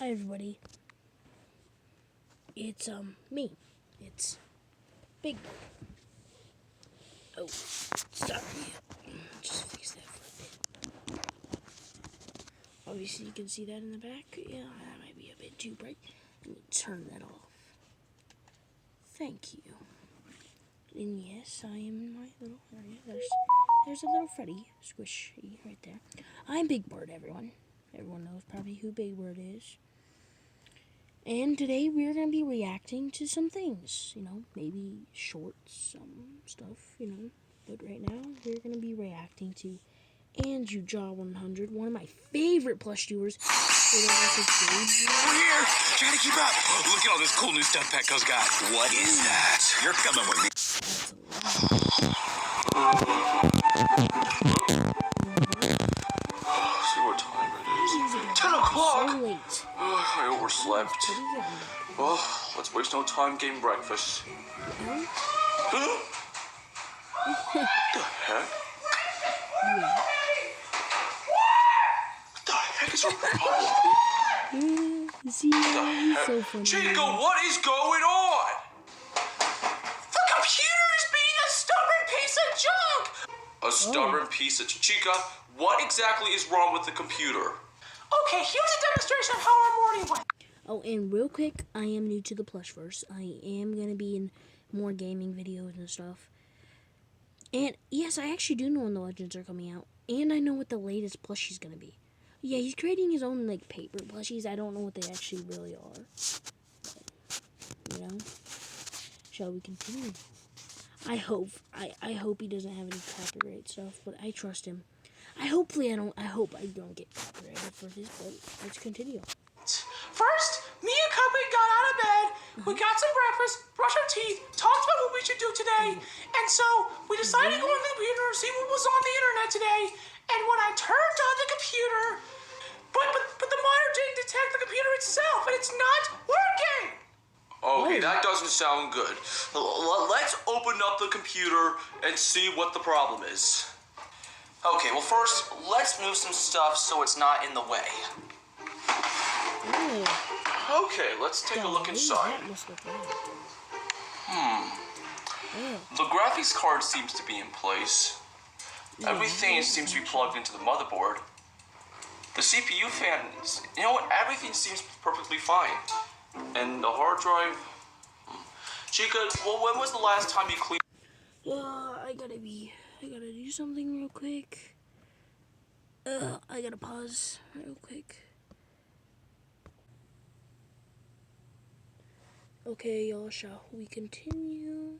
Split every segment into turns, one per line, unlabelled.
Hi everybody. It's me. It's Big Bird. Oh, sorry. Just fix that for a bit. Obviously you can see that in the back. Yeah, that might be a bit too bright. Let me turn that off. Thank you. And yes, I am in my little area. There's a little Freddy squishy right there. I'm Big Bird, everyone. Everyone knows probably who Big Bird is. And today we're going to be reacting to some things, maybe shorts, some stuff, But right now we're going to be reacting to AndrewJaw100, one of my favorite plush viewers.
We're here, trying to keep up. Look at all this cool new stuff Petco's got. What is that? You're coming with me.
See what time it is. 10 o'clock!
So late.
I overslept. Well, let's waste no time getting breakfast. Huh? What the heck? What the heck is your problem?
See, he's so funny.
Chico, what is going on? The computer is being a stubborn piece of junk! A stubborn piece of... Chica, what exactly is wrong with the computer? Okay, here's a demonstration of how our morning went.
Oh, and real quick, I am new to the Plushverse. I am going to be in more gaming videos and stuff. And, yes, I actually do know when the Legends are coming out. And I know what the latest plushie's going to be. Yeah, he's creating his own, paper plushies. I don't know what they actually really are. But, shall we continue? I hope he doesn't have any copyright stuff, but I trust him. I hope I don't get copyrighted for this, but let's continue.
First, me and Cupcake got out of bed, we got some breakfast, brushed our teeth, talked about what we should do today, and so we decided to go on the computer and see what was on the internet today, and when I turned on the computer, but the monitor didn't detect the computer itself, and it's not working! Okay, that doesn't sound good. Let's open up the computer and see what the problem is. Okay, well first, let's move some stuff so it's not in the way.
Ooh.
Okay, let's take a look inside. The graphics card seems to be in place. Everything seems to be plugged into the motherboard. The CPU fans, everything seems perfectly fine. And the hard drive... Chica, well, when was the last time you cleaned...
I gotta do something real quick. I gotta pause real quick. Okay, y'all, shall we continue?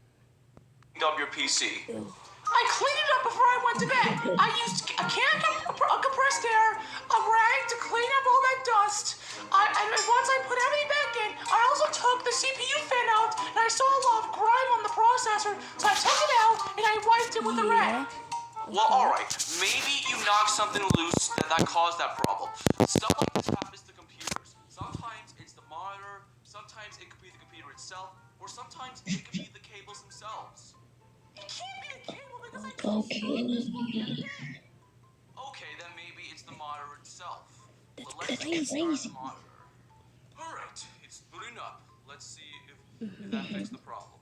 Up your PC.
Ugh.
I cleaned it up before I went to bed. I used a can of compressed air, a rag to clean up all that dust. And once I put everything back in, I also took the CPU fan out, and I saw a lot of grime on the processor, so I took it out and I wiped it with a rag. Well, alright, maybe you knocked something loose that caused that problem. Stuff like this happens to computers. Sometimes it's the monitor, sometimes it could be the computer itself, or sometimes it could be the cables themselves. It can't be the cable because Okay, then maybe it's the monitor itself.
That's
Let's
crazy.
start the monitor. Alright, it's booting up. Let's see if that fixes the problem.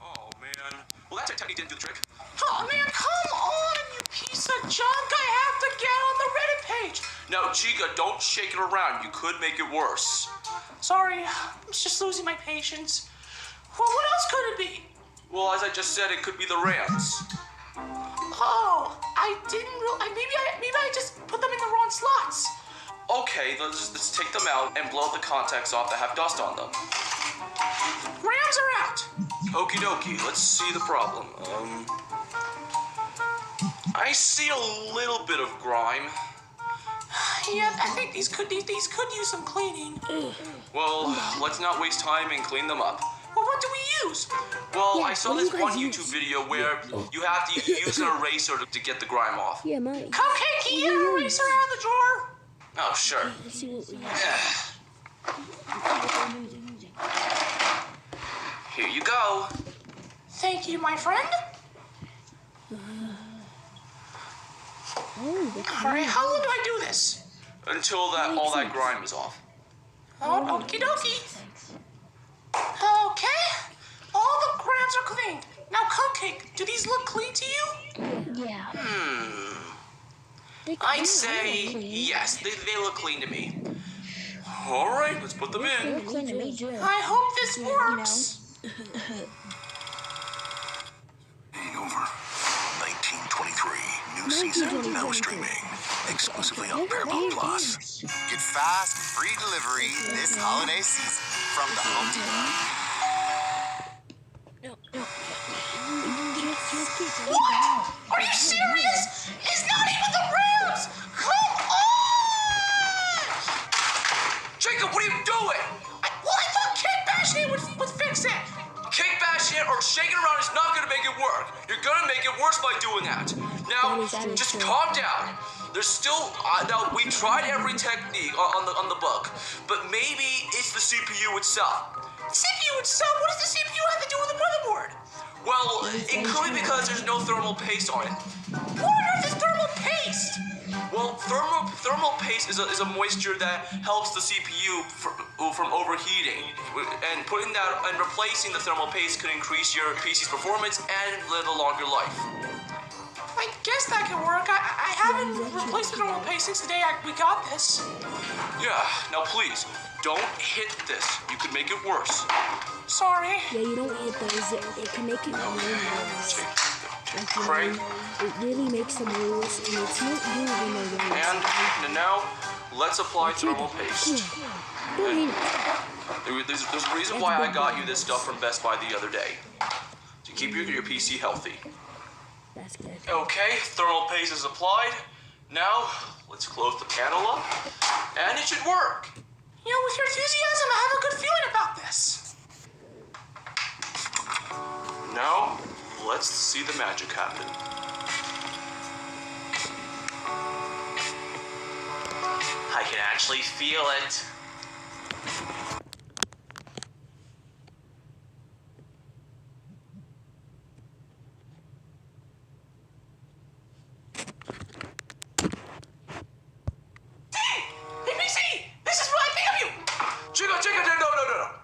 Oh, man. Well, that technique didn't do the trick. Oh, man, come on, you piece of junk. I have to get on the Reddit page. No, Chica, don't shake it around. You could make it worse. Sorry, I'm just losing my patience. Well, what else could it be? Well, as I just said, it could be the RAMs. Oh, I didn't really... Maybe I just put them in the wrong slots. Okay, let's take them out and blow the contacts off that have dust on them. RAMs are out. Okie dokie, let's see the problem. I see a little bit of grime. Yeah, I think these could use some cleaning. Well, let's not waste time and clean them up. Well, what do we use? Well,
Yeah,
I saw this one YouTube video where you have to use an eraser to get the grime off.
Yeah, mine.
Cupcake, can you get an eraser out of the drawer? Oh, sure.
Let's see what we have.
Here you go. Thank you, my friend.
Oh, they can
Alright, how long do I do this? Until all that grime is off. Oh, okie dokie. Okay. All the grams are cleaned. Now, Cupcake, do these look clean to you?
Yeah.
I'd say yes, they look clean to me. Alright, let's put them in.
Clean to me, too.
I hope this works.
Hangover. 1923. New season, no streaming. Exclusively on Paramount Plus.
Get fast, free delivery this holiday season from the Home Depot.
No, no.
Are you serious? It's not even the Rams! Come on! Jacob, what are you doing? I thought kick bashing it would fix it. Kick bashing it or shaking around is not going to make it work. You're going to make it worse by doing that. Now, just calm down. There's still now we've tried every technique on the book, but maybe it's the CPU itself. CPU itself? What does the CPU have to do with the motherboard? Well, it could be because there's no thermal paste on it. What on earth is thermal paste? Well, thermal paste is a moisture that helps the CPU from overheating, and putting that and replacing the thermal paste could increase your PC's performance and live a longer life. I guess that can work. I haven't replaced the thermal paste since the day we got this. Yeah. Now please don't hit this. You could make it worse. Sorry.
Yeah, you don't hit those. It can make it really worse. Like, you
Craig.
know, it really makes them worse, and it's not doing no worse.
And now let's apply thermal paste.
Don't hit it.
There's a reason why I got you this stuff from Best Buy the other day. To keep your PC healthy.
That's good.
Okay, thermal paste is applied. Now, let's close the panel up, and it should work. You know, with your enthusiasm, I have a good feeling about this. Now, let's see the magic happen. I can actually feel it.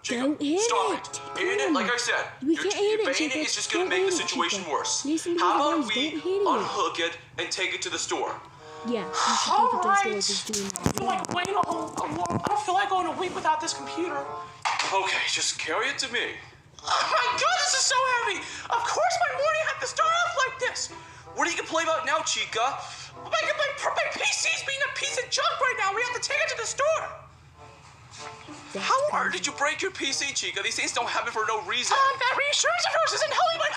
Don't hit
Stop
it.
it. Hitting it, like I said,
We can't hit it,
baiting
Chica.
is just going to
Don't
make the
hit it,
situation
Chica.
worse.
Listen to
How
the
about
words,
we
don't hit it.
unhook it and take it to the store?
Yeah, you should take it to the store if it's doing
I feel like waiting a I don't feel like going a week without this computer. Okay, just carry it to me. Oh my god, this is so heavy! Of course my morning had to start off like this! What are you complaining about now, Chica? My PC's being a piece of junk right now. We have to take it to the store. How hard did you break your PC, Chica? These things don't happen for no reason. That reassurance of yours isn't helping my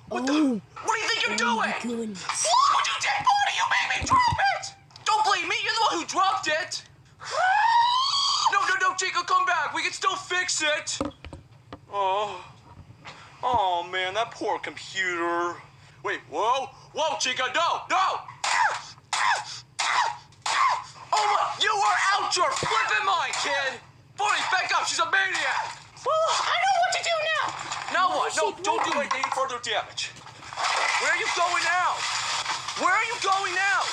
What do you think you're
Oh my
doing?
goodness.
Look what you did, buddy! You made me drop it! Don't blame me, you're the one who dropped it! No, Chica, come back. We can still fix it. Oh man, that poor computer. Wait, whoa, Chica, no! Oh, look, you are out your flipping mind, kid! Bonnie, back up, she's a maniac! Well, I know what to do now! Now what? No, don't do any further damage. Where are you going now? Where are you going now?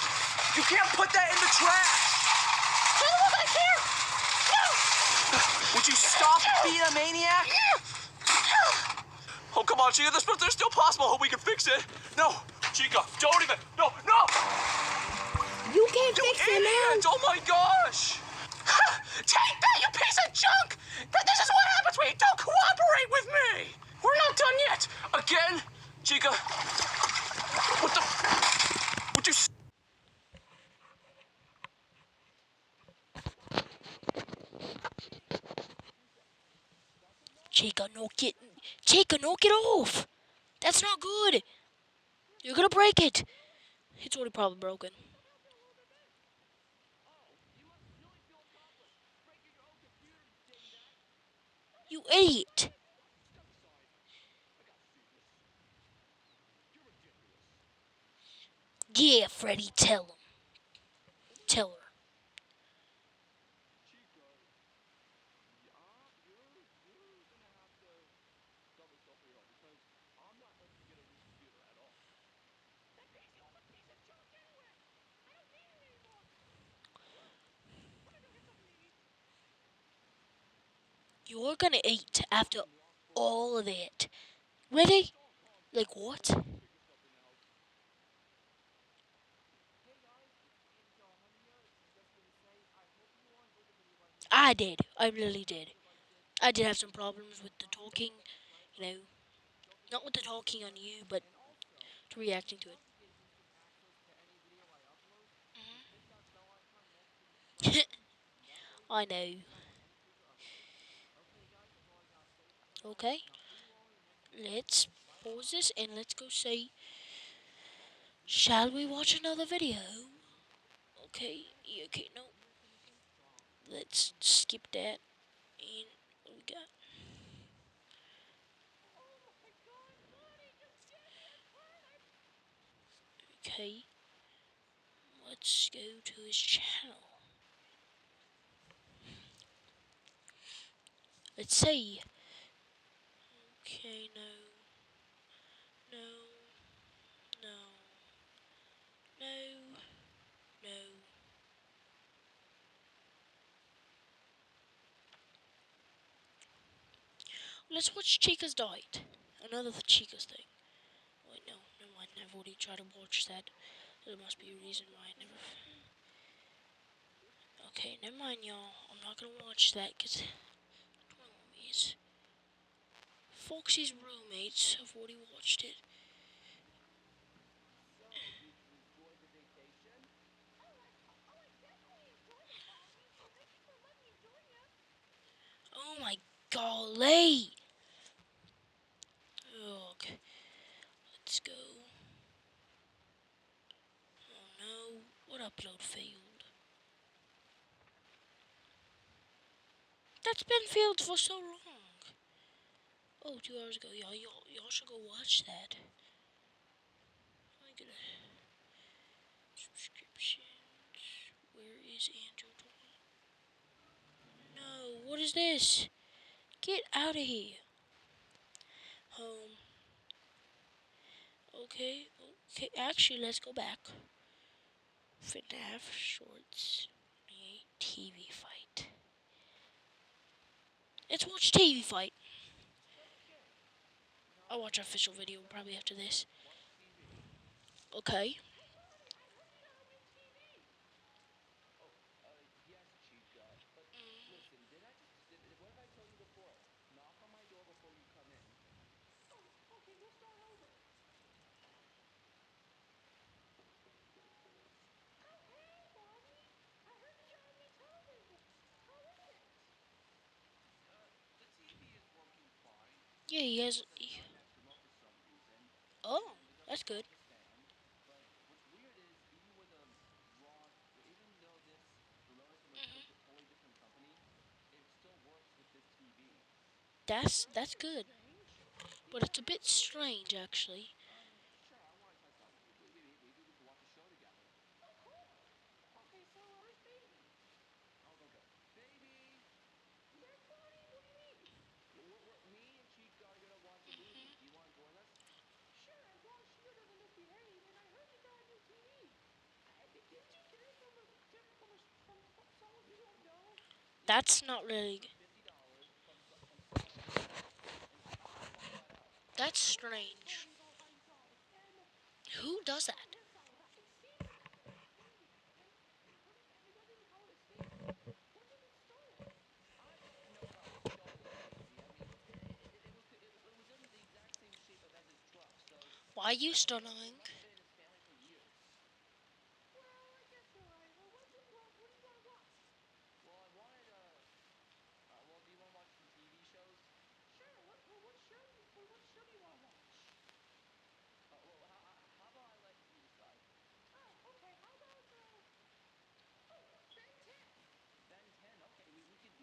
You can't put that in the trash! Get over back here! No! Would you stop being a maniac? Oh, come on, Chica, there's still possible hope we can fix it. No, Chica, don't even, no!
You can't fix it now.
Oh my gosh! Take that, you piece of junk! But this is what happens when you don't cooperate with me! We're not done yet! Again? Chica? What the? Would you...
Chica, knock it off. That's not good. You're gonna break it. It's already probably broken. You idiot! Yeah, Freddy, tell him. Tell her. You're gonna eat after all of it. Ready? Like what? I did. I really did. I did have some problems with the talking, you know, not with the talking on you, but reacting to it. I know. Okay, let's pause this and let's go say, shall we watch another video? Okay, yeah, okay, no. Let's skip that. And what we got? Okay, let's go to his channel. Let's see. Okay, no. No. No. No. No. Let's watch Chica's Diet. Another Chica's thing. Wait, no. Never mind. I've already tried to watch that. There must be a reason why I never... Okay, never mind, y'all. I'm not gonna watch that because Foxy's roommates have already watched it. Oh my golly! Okay, let's go. Oh no, what upload failed? That's been failed for so long. Oh, 2 hours ago. Y'all should go watch that. My goodness. Subscriptions. Where is Andrew? No, what is this? Get out of here. Home. Okay, okay. Actually, let's go back. FNAF Shorts. TV fight. Let's watch TV fight. I'll watch our official video probably after this. Okay. Yeah, he has. Oh, that's good. That's good, but it's a bit strange actually. That's not really. That's strange. Who does that? Why are you stunning?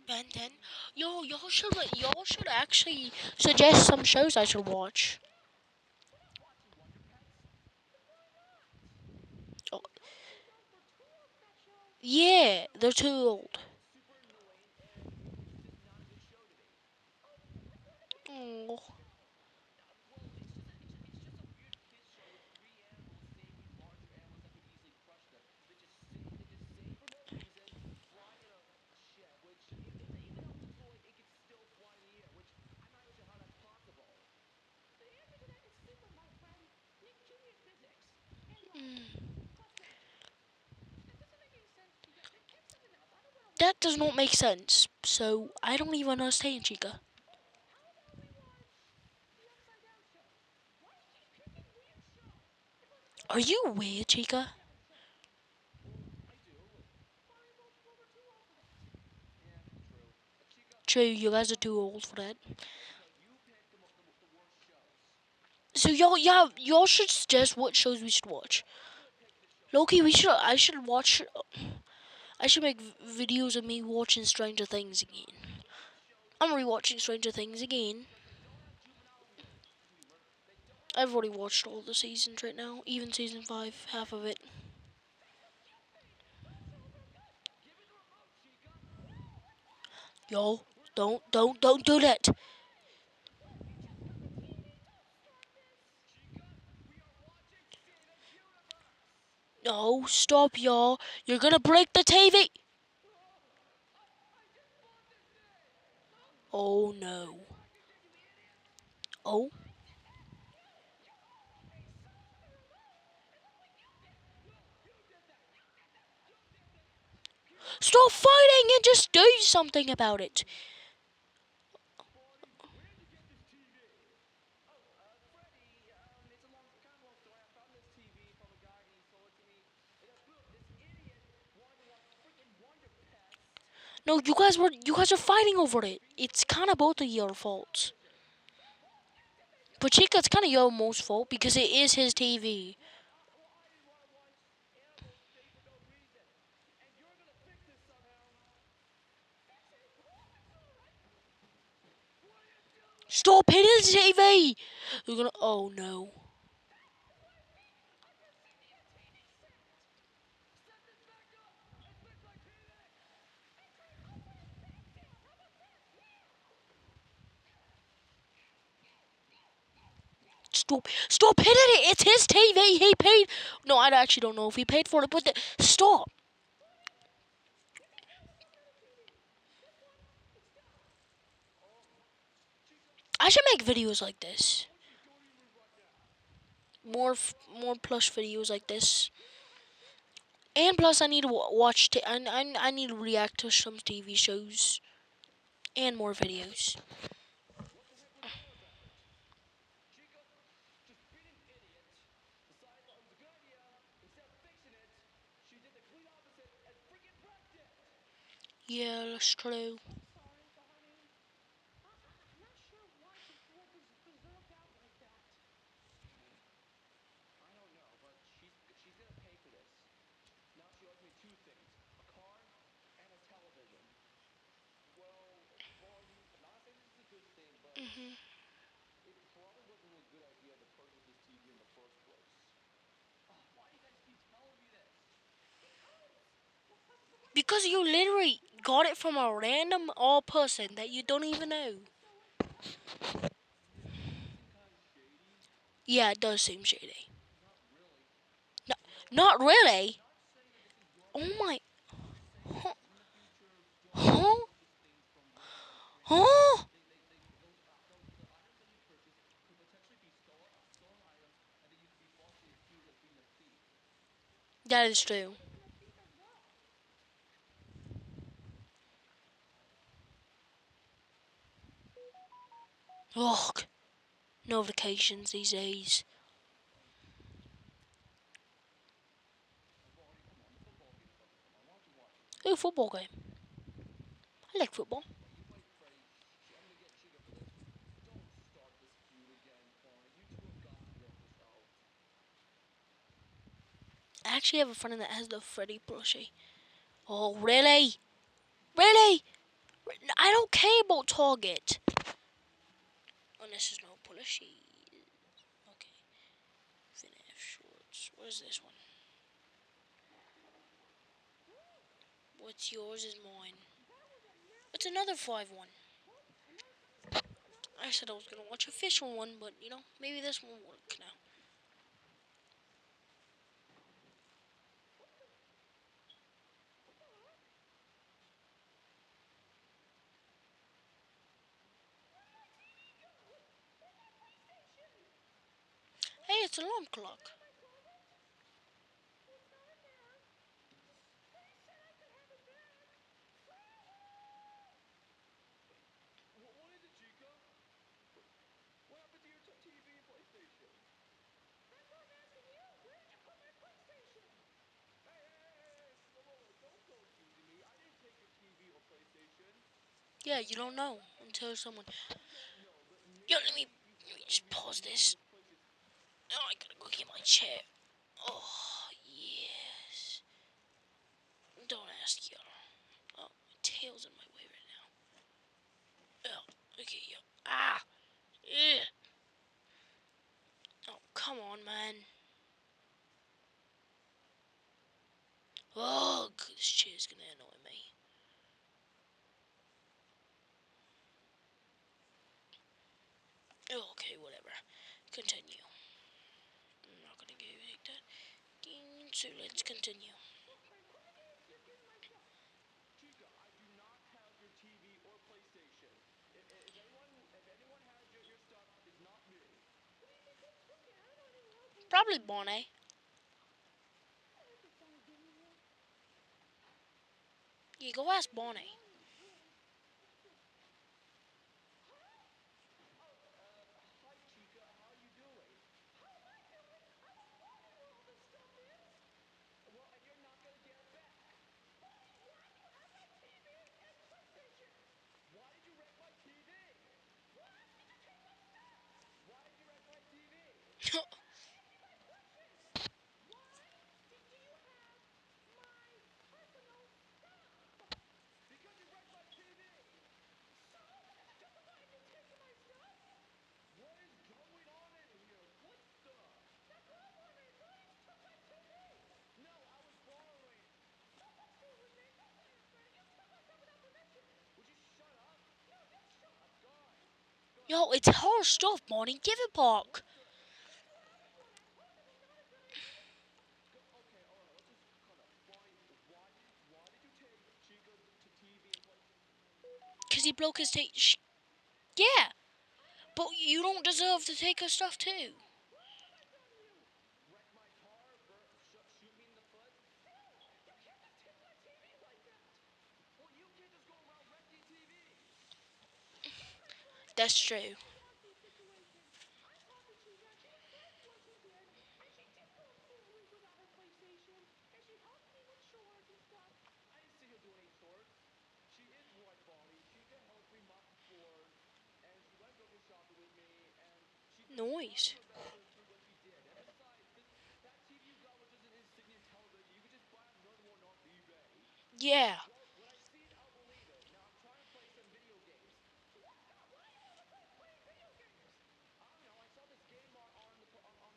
Ben 10. Yo, y'all should actually suggest some shows I should watch. Oh, yeah, they're too old. Oh. that does not make sense. So I don't even understand, Chica. Are you weird, Chica? True, you guys are too old for that. So y'all should suggest what shows we should watch. Loki, I should make videos of me watching Stranger Things again. I'm rewatching Stranger Things again. I've already watched all the seasons right now, even season 5, half of it. Yo, don't do that. No, stop, y'all. You're gonna break the TV. Oh no. Oh. Stop fighting and just do something about it. No, you guys are fighting over it. It's kind of both of your faults. But Chica, it's kind of your most fault because it is his TV. Stop hitting the TV! You're gonna. Oh no. Stop hitting it! It's his TV. He paid. No, I actually don't know if he paid for it, but stop. I should make videos like this. More plush videos like this. And plus, I need to watch. I need to react to some TV shows and more videos. Yeah, that's true. Because you literally got it from a random all person that you don't even know. Yeah, it does seem shady. No, not really. Oh my. Huh? Huh? Huh? That is true. Ugh. Notifications these days. Oh, football game. I like football. I actually have a friend that has the Freddy plushie. Oh, really? Really? I don't care about Target. Unless there's no plushie. Okay. Finish shorts. What is this one? What's yours is mine. It's another 5-1. I said I was gonna watch a official one, but you know, maybe this one will work now. Hey, it's an alarm clock. Yeah, you don't know until someone. Yo, let me just pause this. Oh, I gotta go get my chair. Oh, yes. Don't ask, y'all. Oh, my tail's in my way right now. Oh, okay, yo. Ah! Yeah. Oh, come on, man. Oh, this chair's gonna annoy me. Oh, okay, whatever. Continue. I'm not gonna go like that. So let's continue.
Chica, I do not have your TV or PlayStation. If anyone has your stuff, it's not me.
Probably Bonnie. You go ask Bonnie.
Hi, Chica. How you doing? Well, and you're not gonna get it back. Why did you wreck my TV? Why did you wreck my TV? Because you wrecked my TV. What is going on in here? What stuff? No, I was borrowing. Would you shut up? God.
Yo, it's her stuff, Bonnie. Give it back.
Okay, all right. Let's just cut up. Why did you take Chica to TV and play?
Because he broke his tape. Yeah, but you don't deserve to take her stuff too.
Wreck my car? Shoot me in the foot? Well, you can't just go around wrecking TVs.
That's true.
I didn't see her do any chores. She is right, Bonnie. Chica helped me mop the floors, and she went grocery shopping with me, and she tried
Noise.
her best to what she did. And besides, that TV you got was just an insignia television. You could just buy another one off eBay.
Yeah.
Well, when I see it, I'll believe it. Now I'm trying to play some video games. I don't know. I saw this game on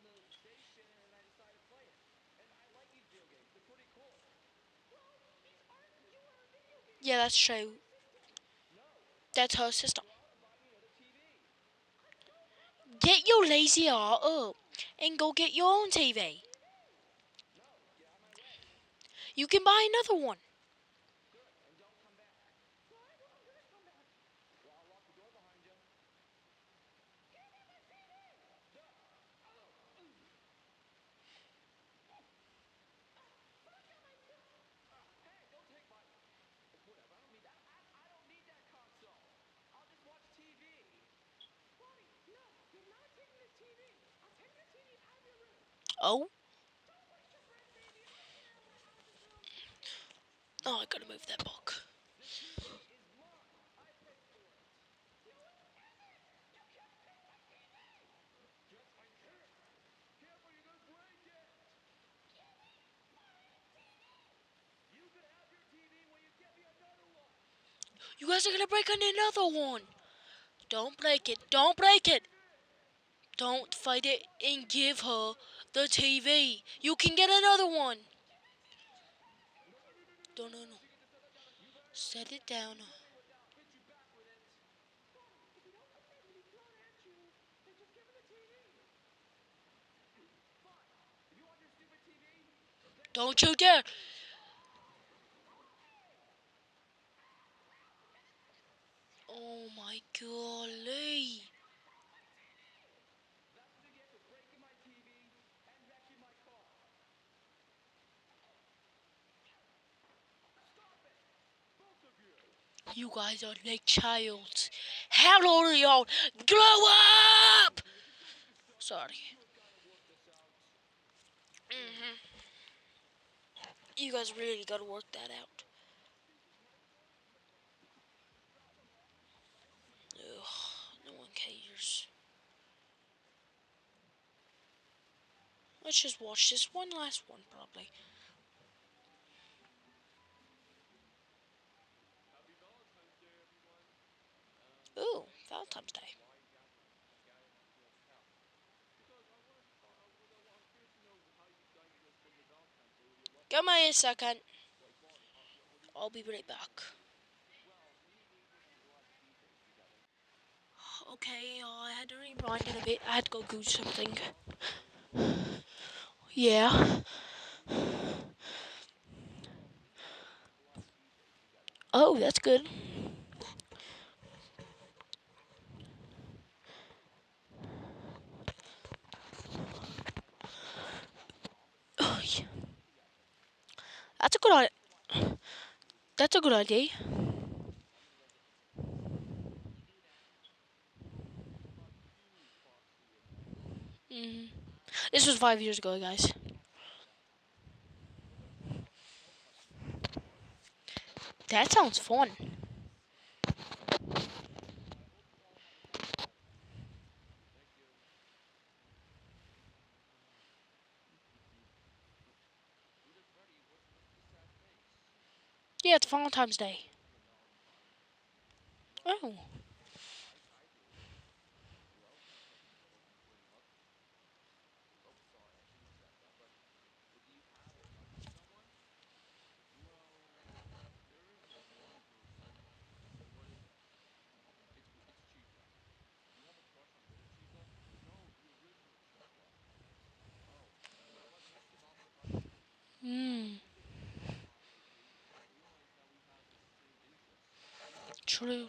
the station, and I decided to play it. And I like these video games. They're pretty cool.
Yeah, that's true.
No,
That's her system.
go out and buy me another TV.
Get your lazy art up and go get your own TV.
No, get out of my way.
You can buy another one.
Good, and don't come back. Well, I'll lock the door behind you. Hey, don't take my. Whatever. I don't need that. I don't need that console. I'll just watch TV.
Oh. Oh, I gotta move that book.
The TV is mine. I paid for it. Yes, I can. Careful, you're gonna break it. You can have your TV when you get me another one.
You guys are gonna break another one. Don't break it. Don't break it. Don't fight it and give her the TV. You can get another one. No. Set it down.
Hit you back with it. Fine. If you want your stupid TV,
Don't you dare. Oh my golly.
that's what you get for breaking my TV and wrecking my car. Stop it, both of you.
You guys are like childs. How old are y'all? Grow up! Sorry. You guys really gotta work that out. haters. Let's just watch this one last one, probably. Ooh, Valentine's Day. Give me a second. I'll be right back. Okay, I had to rewind it a bit. I had to go do something. Yeah. Oh, that's good. Oh, yeah. That's a good idea. That's a good idea. Mm. This was 5 years ago, guys. That sounds fun. Yeah, it's Valentine's Day. Oh. Hmm. True.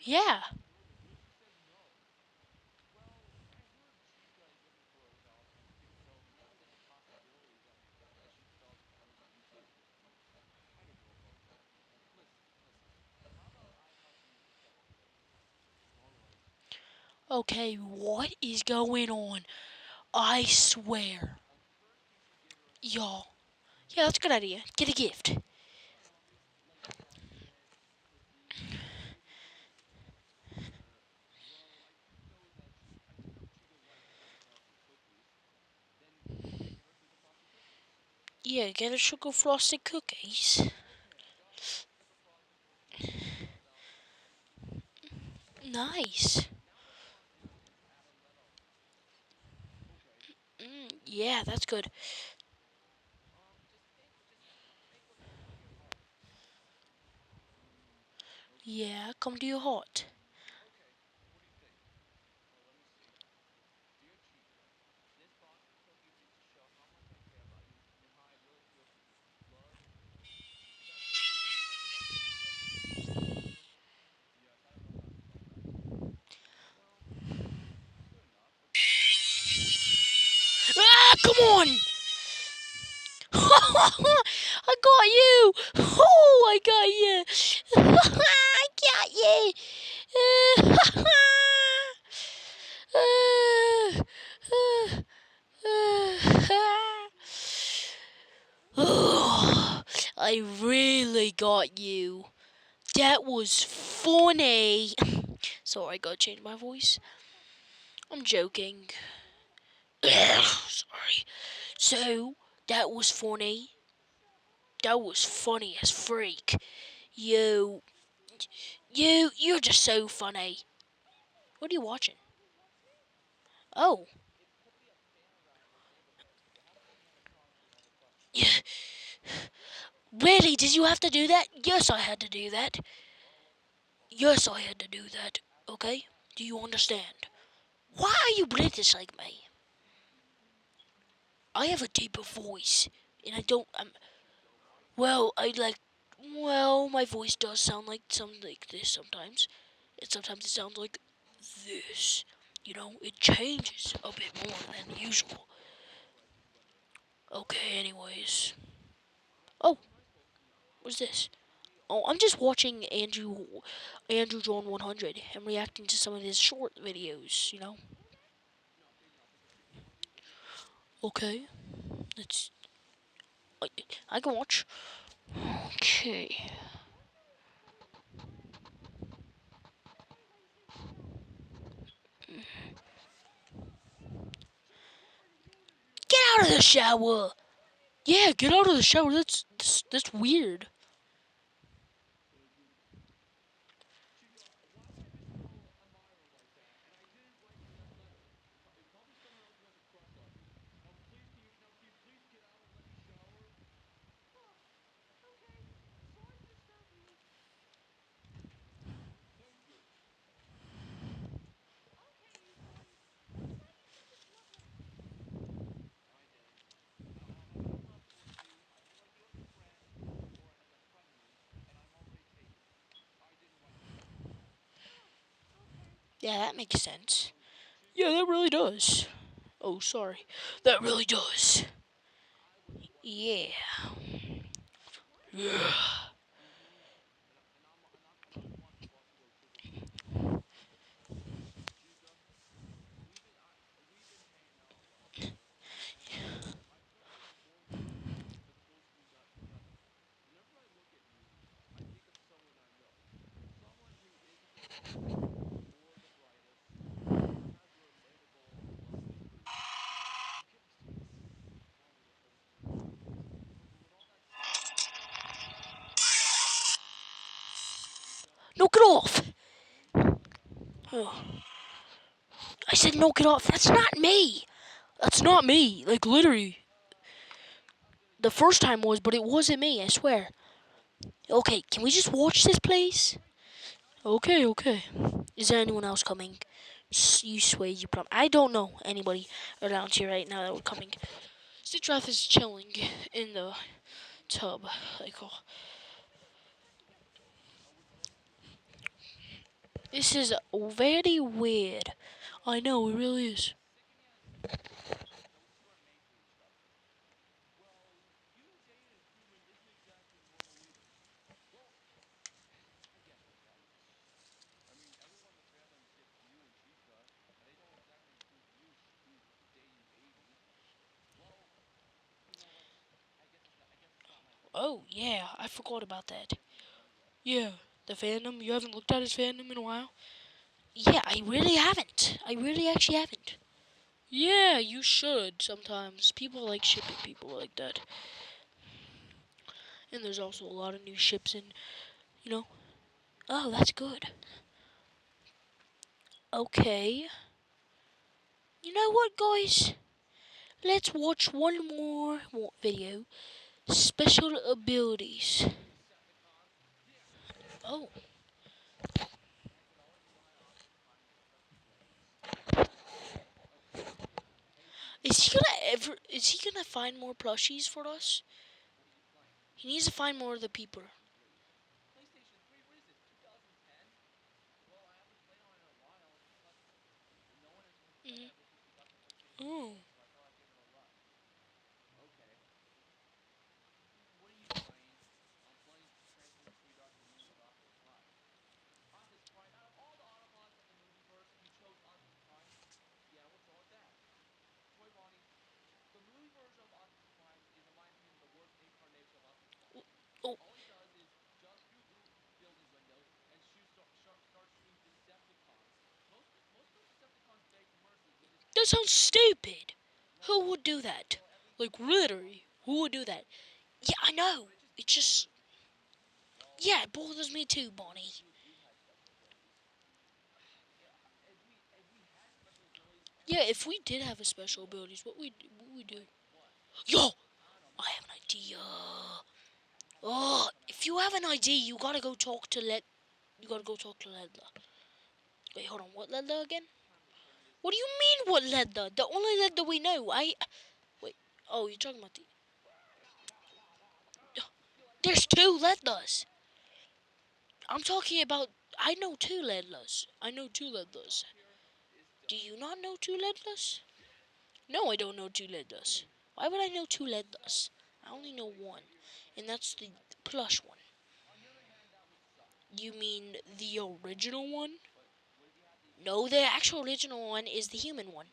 Yeah. Okay, what is going on? I swear. Y'all. Yeah, that's a good idea. Get a gift. Yeah, get a sugar frosted cookies. Nice. Yeah, that's good. Yeah, come to your hot. Ah, come on! I got you! Oh, I got you! I got you! I really got you. That was funny. Sorry, I gotta change my voice. I'm joking. Sorry. So, that was funny. That was funny as freak. You, you're just so funny. What are you watching? Oh, really? Did you have to do that? Yes, I had to do that. Yes, I had to do that. Okay? Do you understand? Why are you British like me? I have a deeper voice, and I don't. Well, Well, my voice does sound like something like this sometimes. And sometimes it sounds like this. You know, it changes a bit more than usual. Okay, anyways. Oh, what's this? Oh, I'm just watching Andrew John 100 and reacting to some of his short videos, you know? Okay, let's. I, I can watch. Okay. Get out of the shower. Yeah, get out of the shower. That's weird. Yeah, that makes sense. Yeah, that really does. Oh, sorry. That really does. Yeah. Yeah. Knock it off. Oh. I said knock it off. That's not me. That's not me. Like, literally. The first time was, but it wasn't me, I swear. Okay, can we just watch this, please? Okay, okay. Is there anyone else coming? You swear you I don't know anybody around here right now that were coming. Citrath is chilling in the tub. Like, oh. This is very weird. I know, it really is. Oh, yeah, I forgot about that. Yeah, the fandom. You haven't looked at his fandom in a while? Yeah, I really haven't. I really actually haven't. Yeah, you should sometimes. People like shipping people like that. And there's also a lot of new ships in, you know. Oh, that's good. Okay. You know what, guys? Let's watch one more video. Special abilities. Oh. Is he gonna find more plushies for us? He needs to find more of the people. Mm-hmm. Oh. Oh. That sounds stupid. Who would do that? Like, literally, who would do that? Yeah, I know. It just... Yeah, it bothers me too, Bonnie. Yeah, if we did have a special abilities, what we do? Yo! I have an idea. Oh, if you have an idea, you gotta go talk to You gotta go talk to Ledla. Wait, hold on. What Ledla again? What do you mean, what Ledla? The only Ledla we know. Wait. Oh, you're talking about the... There's two Ledlas. I'm talking about... I know two Ledlas. I know two Ledlas. Do you not know two Ledlas? No, I don't know two Ledlas. Why would I know two Ledlas? I only know one. And that's the plush one. You mean the original one? No, the actual original one is the human one.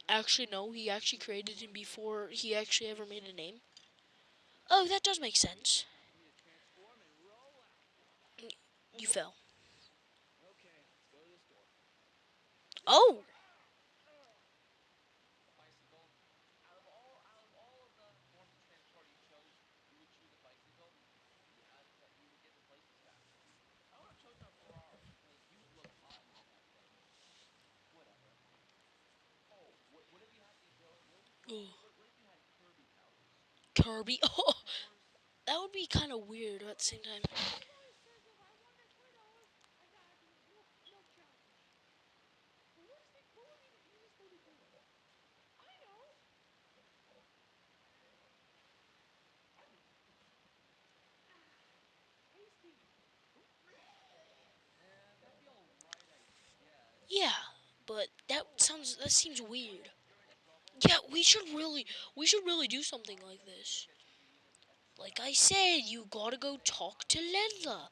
Actually, no, he actually created him before he actually ever made a name. Oh, that does make sense. You fell. Oh! Ugh. Kirby. Oh, that would be kind of weird at the same time. Yeah, but that seems weird. Yeah, we should really do something like this. Like I said, you gotta go talk to Ledla.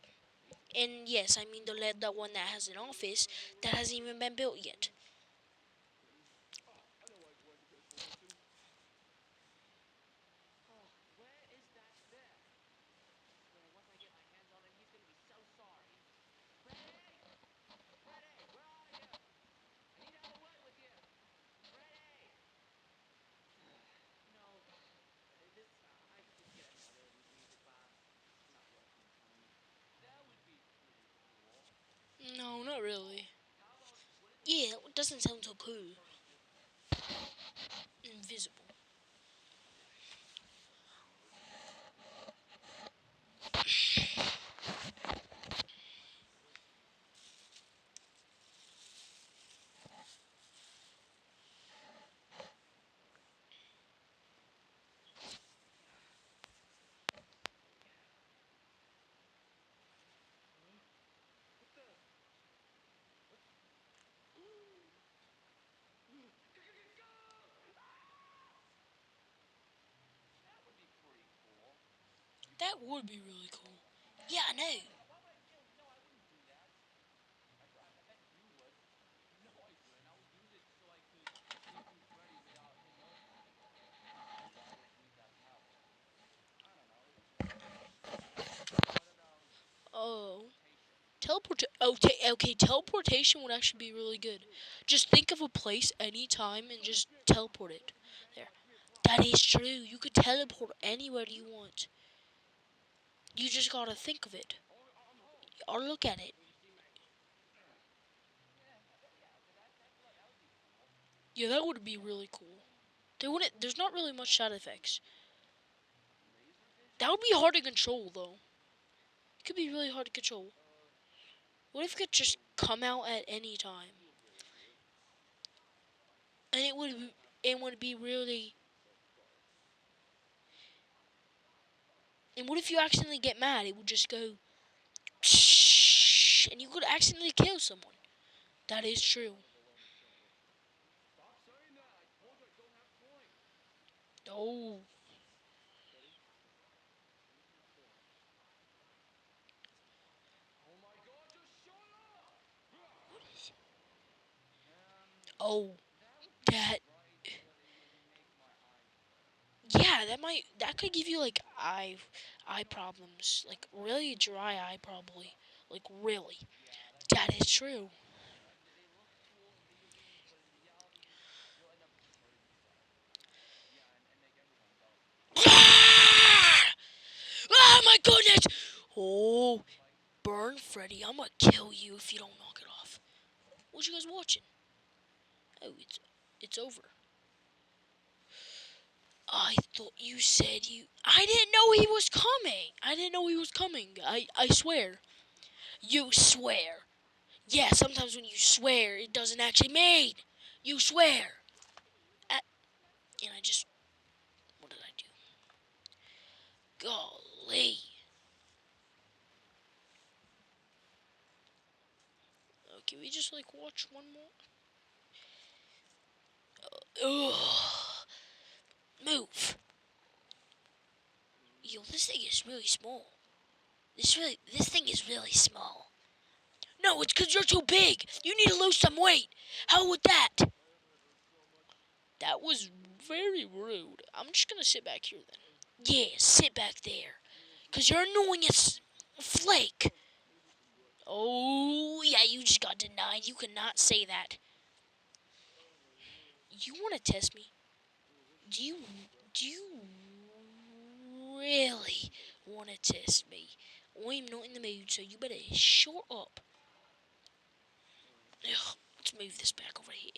And yes, I mean the Ledla one that has an office that hasn't even been built yet. No, not really. Yeah, it doesn't sound so cool. Invisible. That would be really cool. Yeah, I know. Oh. Okay, teleportation would actually be really good. Just think of a place anytime and just teleport it. There. That is true. You could teleport anywhere you want. You just gotta think of it. Or look at it. Yeah, that would be really cool. There's not really much side effects. That would be hard to control though. It could be really hard to control. What if it could just come out at any time? And it would be really. And what if you accidentally get mad? It would just go and you could accidentally kill someone. That is true. Oh. Oh. That. Yeah, that could give you like eye problems, like really dry eye probably, like really. That is true. Ah! Oh my goodness! Oh, burn Freddy! I'm gonna kill you if you don't knock it off. What you guys watching? Oh, it's over. I thought you said you. I didn't know he was coming. I didn't know he was coming. I swear. You swear. Yeah, sometimes when you swear, it doesn't actually mean. You swear. Uh, and I just. What did I do? Golly. Can we just like watch one more? Ugh. Move. Yo, this thing is really small. This thing is really small. No, it's because you're too big. You need to lose some weight. How would that? That was very rude. I'm just gonna sit back here then. Yeah, sit back there. Because you're annoying as flake. Oh, yeah, you just got denied. You cannot say that. You want to test me? Do you really want to test me? I'm not in the mood, so you better shut up. Ugh, let's move this back over here.